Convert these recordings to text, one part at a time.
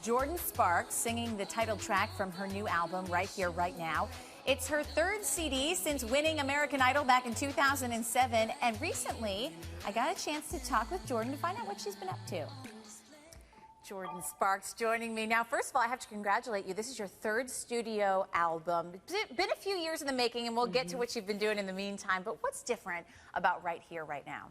Jordin Sparks singing the title track from her new album, Right Here, Right Now. It's her third CD since winning American Idol back in 2007. And recently, I got a chance to talk with Jordin to find out what she's been up to. Jordin Sparks joining me. Now, first of all, I have to congratulate you. This is your third studio album. It's been a few years in the making, and we'll get to what you've been doing in the meantime. But what's different about Right Here, Right Now?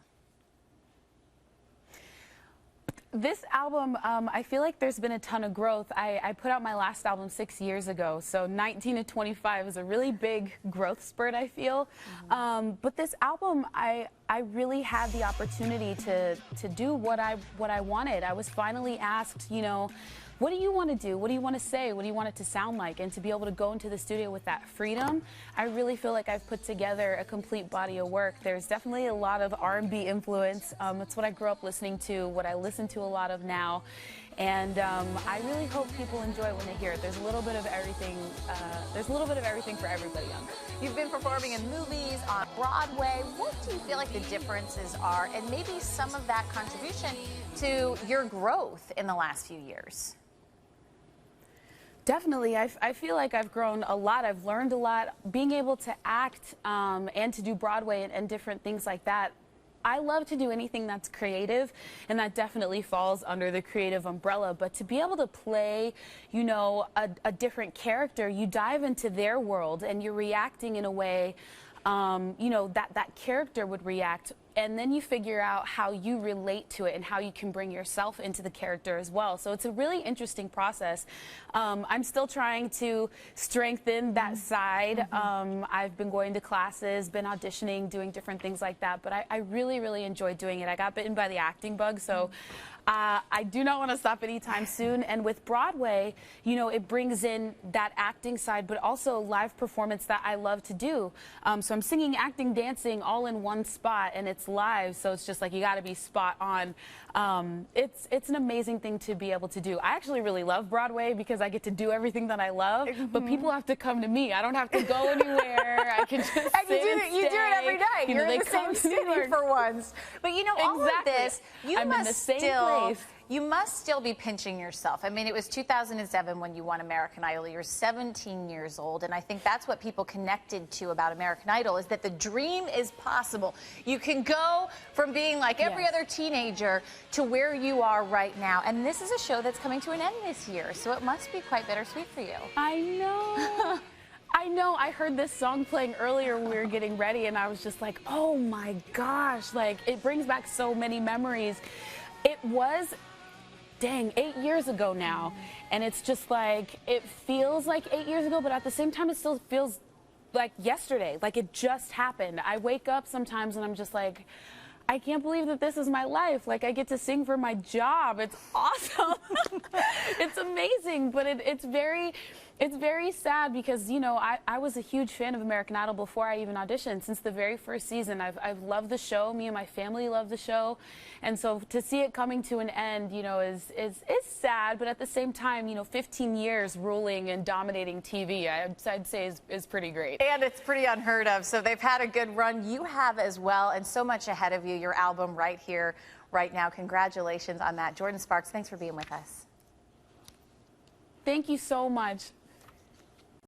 This album, I feel like there's been a ton of growth. I put out my last album 6 years ago, so 19 to 25 is a really big growth spurt, I feel. But this album, I really had the opportunity to do what I wanted. I was finally asked, you know, what do you want to do? What do you want to say? What do you want it to sound like? And to be able to go into the studio with that freedom, I really feel like I've put together a complete body of work. There's definitely a lot of R&B influence. It's what I grew up listening to, what I listen to a lot of now. And I really hope people enjoy it when they hear it. There's a little bit of everything. There's a little bit of everything for everybody on there. You've been performing in movies, on Broadway. What do you feel like the differences are, and maybe some of that contribution to your growth in the last few years? Definitely. I feel like I've grown a lot. I've learned a lot. Being able to act and to do Broadway and different things like that. I love to do anything that's creative, and that definitely falls under the creative umbrella. But to be able to play, you know, a different character, you dive into their world and you're reacting in a way, you know, that character would react. And then you figure out how you relate to it and how you can bring yourself into the character as well. So it's a really interesting process. I'm still trying to strengthen that side. I've been going to classes, been auditioning, doing different things like that. But I really, really enjoy doing it. I got bitten by the acting bug, so I do not want to stop anytime soon. And with Broadway, you know, it brings in that acting side, but also live performance that I love to do. So I'm singing, acting, dancing all in one spot, and it's live, so it's just like you got to be spot on. It's an amazing thing to be able to do. I actually really love Broadway because I get to do everything that I love, but people have to come to me. I don't have to go anywhere. I can just sit and you do it every night. You're in the same city for once. But you know, all of this, I'm in the same place. You must still be pinching yourself. I mean, it was 2007 when you won American Idol. You're 17 years old, and I think that's what people connected to about American Idol, is that the dream is possible. You can go from being like every other teenager to where you are right now. And this is a show that's coming to an end this year, so it must be quite bittersweet for you. I know. I know. I heard this song playing earlier when we were getting ready, and I was just like, oh my gosh, like it brings back so many memories. It was, dang, 8 years ago now, and it's just like, it feels like 8 years ago, but at the same time it still feels like yesterday, like it just happened. I wake up sometimes and I'm just like, I can't believe that this is my life. Like, I get to sing for my job. It's awesome. It's amazing, but it's very sad because, you know, I was a huge fan of American Idol before I even auditioned. Since the very first season, I've loved the show. Me and my family love the show. And so to see it coming to an end, you know, is sad, but at the same time, you know, 15 years ruling and dominating TV, I'd say is pretty great. And it's pretty unheard of. So they've had a good run. You have as well, and so much ahead of you. Your album Right Here, Right Now. Congratulations on that. Jordin Sparks, thanks for being with us. Thank you so much.